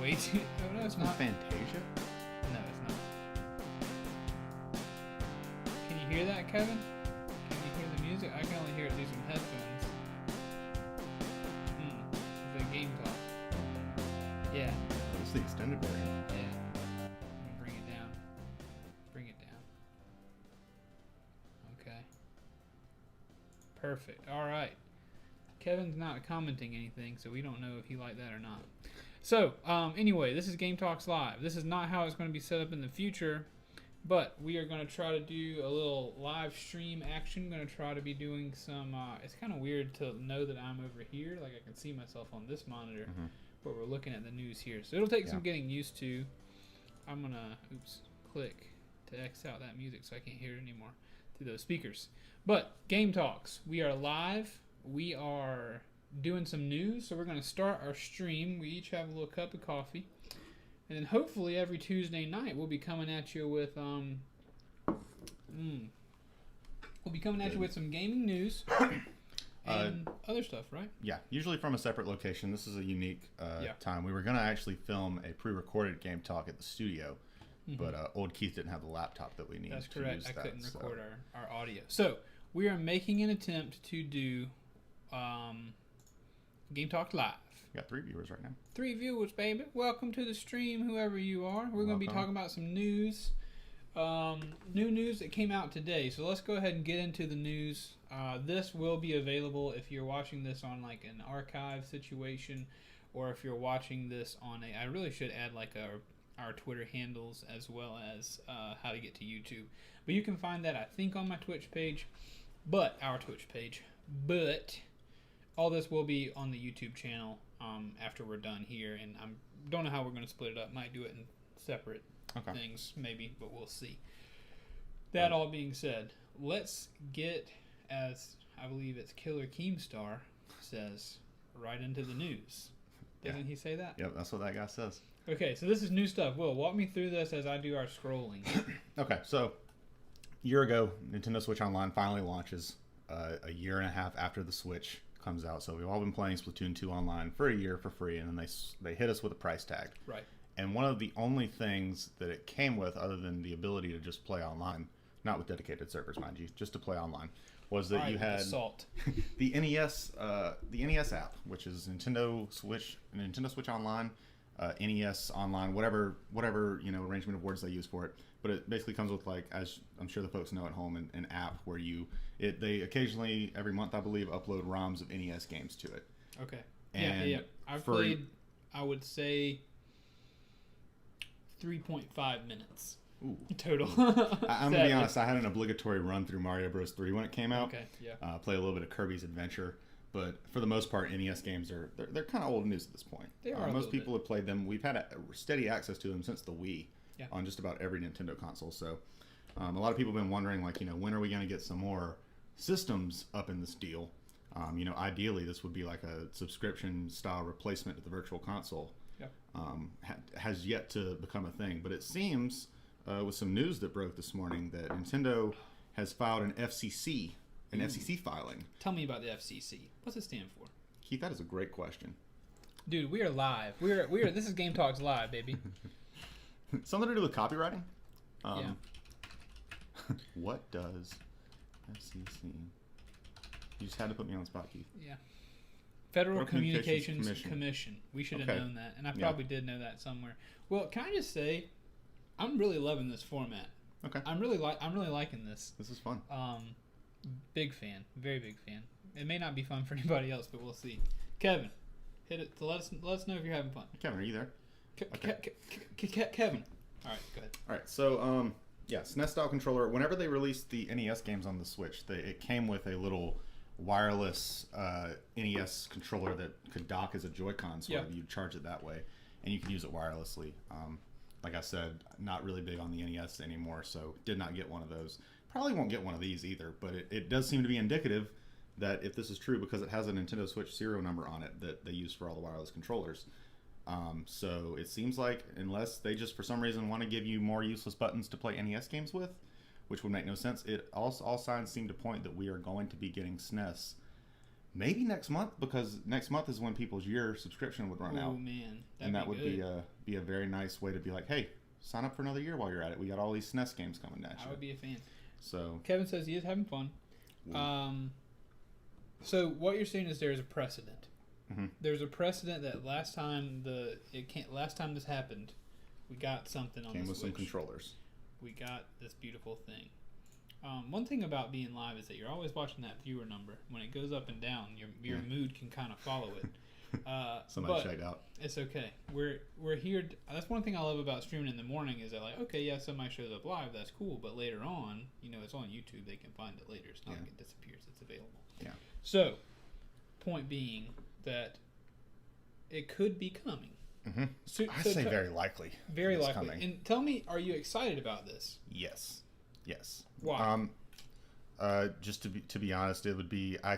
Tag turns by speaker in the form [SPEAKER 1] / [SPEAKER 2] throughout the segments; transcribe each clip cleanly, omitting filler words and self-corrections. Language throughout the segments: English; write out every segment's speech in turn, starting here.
[SPEAKER 1] way too. Oh, no, it's
[SPEAKER 2] Isn't it
[SPEAKER 1] not.
[SPEAKER 2] Fantasia?
[SPEAKER 1] No, it's not. Can you hear that, Kevin? Can you hear the music? I can only hear it through some headphones. The game talk. Yeah.
[SPEAKER 2] It's the extended version.
[SPEAKER 1] Yeah. Let me bring it down. Bring it down. Okay. Perfect. All right. Kevin's not commenting anything, so we don't know if he liked that or not. So, anyway, this is Game Talks Live. This is not how it's going to be set up in the future, but we are going to try to do a little live stream action. Going to try to be doing some... it's kind of weird to know that I'm over here. Like, I can see myself on this monitor, but we're looking at the news here. So, it'll take some getting used to. I'm going to, click to X out that music so I can't hear it anymore through those speakers. But, Game Talks. We are live. We are doing some news, so we're going to start our stream. We each have a little cup of coffee, and then hopefully every Tuesday night we'll be coming at you with some gaming news and other stuff, right?
[SPEAKER 2] Yeah, usually from a separate location. This is a unique time. We were going to actually film a pre-recorded game talk at the studio, but old Keith didn't have the laptop that we needed.
[SPEAKER 1] That's
[SPEAKER 2] to
[SPEAKER 1] correct.
[SPEAKER 2] use
[SPEAKER 1] I
[SPEAKER 2] that,
[SPEAKER 1] couldn't record our audio. So we are making an attempt to do Game Talk Live.
[SPEAKER 2] We got 3 viewers right now.
[SPEAKER 1] 3 viewers, baby. Welcome to the stream, whoever you are. We're going to be talking about some news. New news that came out today. So let's go ahead and get into the news. This will be available if you're watching this on like an archive situation, or if you're watching this on a... I really should add like our Twitter handles as well as how to get to YouTube. But you can find that, I think, on my Twitch page. Our Twitch page. But all this will be on the YouTube channel after we're done here, and I don't know how we're going to split it up. Might do it in separate things, maybe, but we'll see. That all being said, let's get, as I believe it's Killer Keemstar says, right into the news. Doesn't he say that?
[SPEAKER 2] Yep, that's what that guy says.
[SPEAKER 1] Okay, so this is new stuff. Will, walk me through this as I do our scrolling.
[SPEAKER 2] Okay, so a year ago, Nintendo Switch Online finally launches. A year and a half after the Switch comes out, so we've all been playing Splatoon 2 online for a year for free, and then they hit us with a price tag. Right. And one of the only things that it came with, other than the ability to just play online, not with dedicated servers, mind you, just to play online, was that you had the NES app, which is Nintendo Switch Online, NES Online, whatever arrangement of words they use for it. But it basically comes with, like, as I'm sure the folks know at home, an app where they occasionally, every month I believe, upload ROMs of NES games to it. Okay. And yeah. I've played, I would say, 3.5 minutes. Ooh. Total. I'm going to be honest, I had an obligatory run through Mario Bros. 3 when it came out. Okay, yeah. Play a little bit of Kirby's Adventure. But for the most part, NES games they're kind of old news at this point. They are. Most people have played them. We've had steady access to them since the Wii on just about every Nintendo console. So a lot of people have been wondering, like, when are we going to get some more systems up in this deal? Ideally, this would be like a subscription-style replacement to the Virtual Console. Yep. Has yet to become a thing. But it seems, with some news that broke this morning, that Nintendo has filed an FCC filing. Tell me about the FCC. What's it stand for? Keith, that is a great question.
[SPEAKER 1] Dude, we are live. We are. This is Game Talks Live, baby.
[SPEAKER 2] Something to do with copywriting? Yeah. What does FCC... You just had to put me on the spot, Keith. Yeah. Federal Communications Commission. We should have known that. And I probably did know that somewhere. Well, can I just say, I'm really loving this format. Okay. I'm really liking this. This is fun.
[SPEAKER 1] Big fan. Very big fan. It may not be fun for anybody else, but we'll see. Kevin, hit it to let us know if you're having fun.
[SPEAKER 2] Kevin, are you there?
[SPEAKER 1] Kevin. All right, go ahead.
[SPEAKER 2] All right, so SNES style controller. Whenever they released the NES games on the Switch, it came with a little wireless NES controller that could dock as a Joy-Con, so you'd charge it that way, and you could use it wirelessly. Like I said, not really big on the NES anymore, so did not get one of those. Probably won't get one of these either, but it does seem to be indicative that if this is true, because it has a Nintendo Switch serial number on it that they use for all the wireless controllers. So it seems like, unless they just for some reason want to give you more useless buttons to play NES games with, which would make no sense, all signs seem to point that we are going to be getting SNES Maybe next month, because next month is when people's year subscription would run out.
[SPEAKER 1] Oh man,
[SPEAKER 2] and that would be a very nice way to be like, hey, sign up for another year while you're at it. We got all these SNES games coming at you.
[SPEAKER 1] I would be a fan.
[SPEAKER 2] So
[SPEAKER 1] Kevin says he is having fun. So what you're saying is there's a precedent.
[SPEAKER 2] Mm-hmm.
[SPEAKER 1] There's a precedent that last time this happened, we got something on the Switch.
[SPEAKER 2] Came with some controllers.
[SPEAKER 1] We got this beautiful thing. One thing about being live is that you're always watching that viewer number. When it goes up and down, your mood can kind of follow it.
[SPEAKER 2] Somebody checked out.
[SPEAKER 1] It's okay. We're here. That's one thing I love about streaming in the morning is that, like, okay, yeah, somebody shows up live, that's cool. But later on, it's on YouTube. They can find it later. It's not like it disappears. It's available.
[SPEAKER 2] Yeah.
[SPEAKER 1] So, point being that it could be coming.
[SPEAKER 2] Mm-hmm. I say very likely.
[SPEAKER 1] Very likely.
[SPEAKER 2] Coming.
[SPEAKER 1] And tell me, are you excited about this?
[SPEAKER 2] Yes.
[SPEAKER 1] Why?
[SPEAKER 2] Just to be honest, it would be I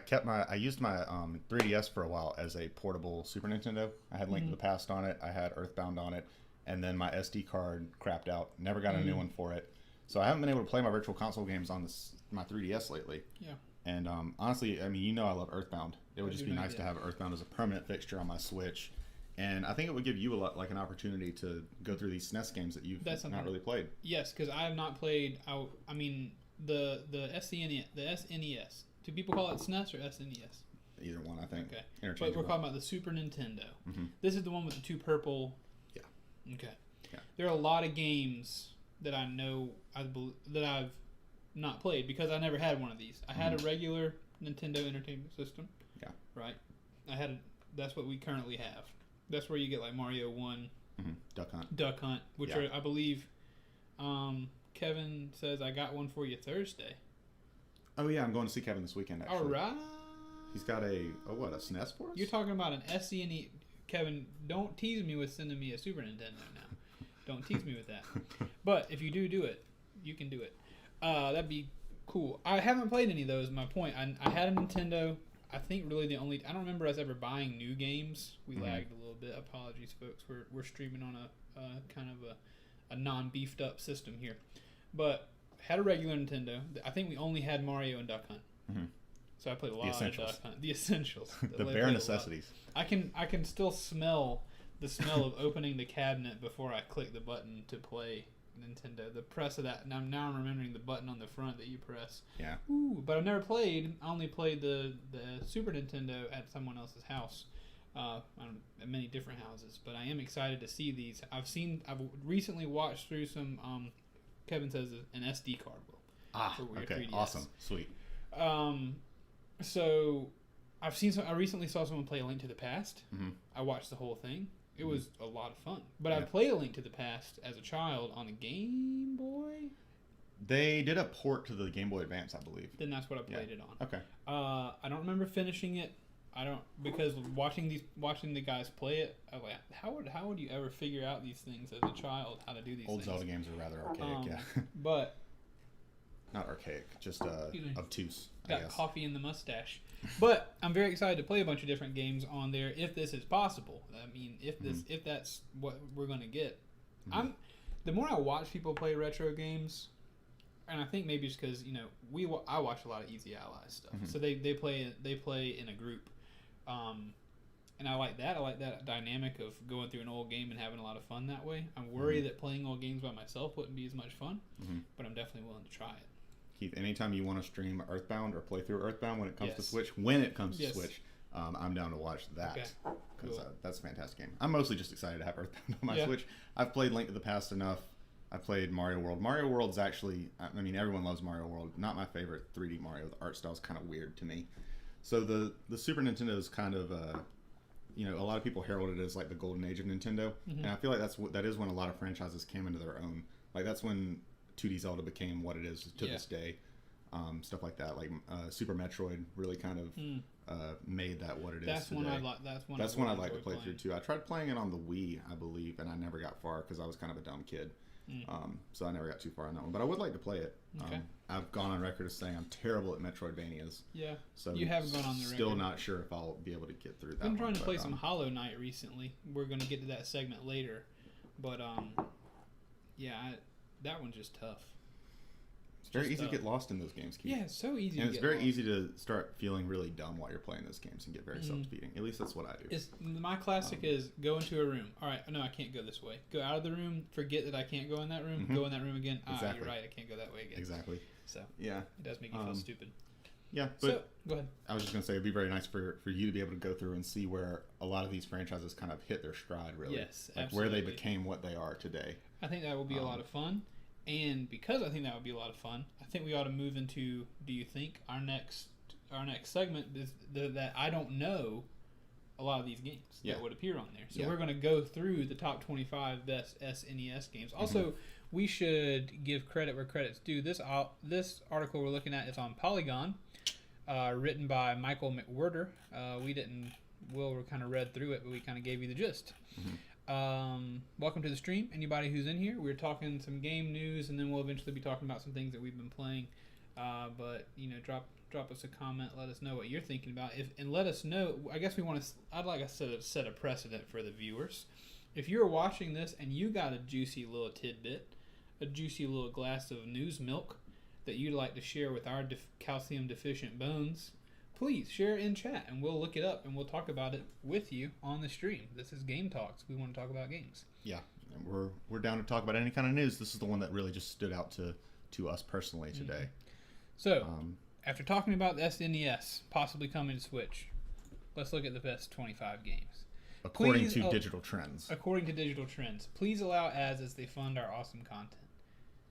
[SPEAKER 2] used my 3DS for a while as a portable Super Nintendo. I had Link to the Past on it. I had Earthbound on it, and then my SD card crapped out. Never got a new one for it, so I haven't been able to play my Virtual Console games on my 3DS lately.
[SPEAKER 1] Yeah.
[SPEAKER 2] And honestly, I mean, I love Earthbound. It would just be nice to have Earthbound as a permanent fixture on my Switch. And I think it would give you an opportunity to go through these SNES games that you've not really played.
[SPEAKER 1] Yes, because I have not played. I mean, the SNES. Do people call it SNES or SNES?
[SPEAKER 2] Either one, I think.
[SPEAKER 1] Okay.
[SPEAKER 2] Interchangeable.
[SPEAKER 1] But we're talking about the Super Nintendo.
[SPEAKER 2] Mm-hmm.
[SPEAKER 1] This is the one with the two purple.
[SPEAKER 2] Yeah.
[SPEAKER 1] Okay.
[SPEAKER 2] Yeah.
[SPEAKER 1] There are a lot of games that I know that I've not played because I never had one of these. I had a regular Nintendo Entertainment System.
[SPEAKER 2] Yeah.
[SPEAKER 1] Right. That's what we currently have. That's where you get like Mario 1, Duck Hunt, which are, I believe, Kevin says I got one for you Thursday.
[SPEAKER 2] Oh yeah, I'm going to see Kevin this weekend. Actually,
[SPEAKER 1] all right.
[SPEAKER 2] He's got a SNES for us.
[SPEAKER 1] You're talking about an SNES. Kevin, don't tease me with sending me a Super Nintendo now. Don't tease me with that. But if you do it, you can do it. That'd be cool. I haven't played any of those. My point. I had a Nintendo. I think really I don't remember us ever buying new games. We lagged a little bit. Apologies, folks. We're streaming on a kind of a non-beefed up system here. But had a regular Nintendo. I think we only had Mario and Duck Hunt. Mm-hmm. So I played a lot of Duck Hunt. The essentials.
[SPEAKER 2] The bare necessities.
[SPEAKER 1] I can still smell the smell of opening the cabinet before I click the button to play Nintendo. The press of that. And now I'm remembering the button on the front that you press.
[SPEAKER 2] Yeah.
[SPEAKER 1] Ooh, but I've never played. I only played the Super Nintendo at someone else's house. At many different houses. But I am excited to see these. I've recently watched through some. Kevin says an SD card will.
[SPEAKER 2] Okay.
[SPEAKER 1] 3DS.
[SPEAKER 2] Awesome. Sweet.
[SPEAKER 1] So I recently saw someone play A Link to the Past.
[SPEAKER 2] Mm-hmm.
[SPEAKER 1] I watched the whole thing. It was a lot of fun. But I played A Link to the Past as a child on a Game Boy.
[SPEAKER 2] They did a port to the Game Boy Advance, I believe.
[SPEAKER 1] Then that's what I played it on.
[SPEAKER 2] Okay.
[SPEAKER 1] I don't remember finishing it. Because watching the guys play it, I was like, how would you ever figure out these things as a child? How to do these
[SPEAKER 2] Old
[SPEAKER 1] things?
[SPEAKER 2] Zelda games are rather archaic,
[SPEAKER 1] But
[SPEAKER 2] not archaic, just obtuse.
[SPEAKER 1] Got coffee in the mustache. But I'm very excited to play a bunch of different games on there if this is possible. I mean, if that's what we're gonna get. Mm-hmm. The more I watch people play retro games, and I think maybe it's because I watch a lot of Easy Allies stuff, so they play in a group, and I like that. I like that dynamic of going through an old game and having a lot of fun that way. I'm worried that playing old games by myself wouldn't be as much fun, but I'm definitely willing to try it.
[SPEAKER 2] Keith, anytime you want to stream Earthbound or play through Earthbound when it comes to Switch, to Switch, I'm down to watch that because that's a fantastic game. I'm mostly just excited to have Earthbound on my Switch. I've played Link to the Past enough. I played Mario World. Mario World's actually, I mean, everyone loves Mario World. Not my favorite 3D Mario. The art style's kind of weird to me. So the Super Nintendo is kind of, a lot of people herald it as like the golden age of Nintendo, and I feel like that is when a lot of franchises came into their own. Like that's when 2D Zelda became what it is to this day. Stuff like that, like Super Metroid, really kind of made that what it is.
[SPEAKER 1] That's
[SPEAKER 2] today.
[SPEAKER 1] That's one I'd like
[SPEAKER 2] to play through too. I tried playing it on the Wii, I believe, and I never got far because I was kind of a dumb kid. So I never got too far on that one, but I would like to play it.
[SPEAKER 1] Okay.
[SPEAKER 2] I've gone on record as saying I'm terrible at Metroidvanias.
[SPEAKER 1] Yeah.
[SPEAKER 2] So
[SPEAKER 1] you haven't gone on the record.
[SPEAKER 2] Still not sure if I'll be able to get through that.
[SPEAKER 1] I've been trying to play some Hollow Knight recently. We're going to get to that segment later, but that one's just tough.
[SPEAKER 2] It's very easy to get lost in those games, Keith.
[SPEAKER 1] Yeah, it's so easy.
[SPEAKER 2] And
[SPEAKER 1] it's
[SPEAKER 2] very
[SPEAKER 1] lost.
[SPEAKER 2] easy to start feeling really dumb while you're playing those games and get very self-defeating. At least that's what I do.
[SPEAKER 1] My classic is go into a room. All right, no, I can't go this way. Go out of the room. Forget that I can't go in that room. Go in that room again.
[SPEAKER 2] Exactly.
[SPEAKER 1] You're right. I can't go that way again.
[SPEAKER 2] Exactly.
[SPEAKER 1] So
[SPEAKER 2] yeah,
[SPEAKER 1] it does make you feel stupid.
[SPEAKER 2] Yeah, but
[SPEAKER 1] so, go ahead.
[SPEAKER 2] I was just going to say it'd be very nice for you to be able to go through and see where a lot of these franchises kind of hit their stride, really.
[SPEAKER 1] Yes,
[SPEAKER 2] like
[SPEAKER 1] absolutely.
[SPEAKER 2] where they became what they are today.
[SPEAKER 1] I think that will be a lot of fun. And because I think that would be a lot of fun, I think we ought to move into, do you think, our next segment is that I don't know a lot of these games that would appear on there. So we're going to go through the top 25 best SNES games. Also, we should give credit where credit's due. This article we're looking at is on Polygon, written by Michael McWhirter. Will kind of read through it, but we kind of gave you the gist. Welcome to the stream. Anybody who's in here, we're talking some game news, and then we'll eventually be talking about some things that we've been playing. But drop us a comment. Let us know what you're thinking about. And let us know. I guess I'd like us to set a precedent for the viewers. If you're watching this and you got a juicy little tidbit, a juicy little glass of news milk that you'd like to share with our calcium deficient bones, please share it in chat, and we'll look it up, and we'll talk about it with you on the stream. This is Game Talks. We want to talk about games. Yeah,
[SPEAKER 2] and we're down to talk about any kind of news. This is the one that really just stood out to us personally today.
[SPEAKER 1] So, after talking about the SNES possibly coming to Switch, let's look at the best 25 games.
[SPEAKER 2] According to digital trends.
[SPEAKER 1] According to digital trends. Please allow ads as they fund our awesome content.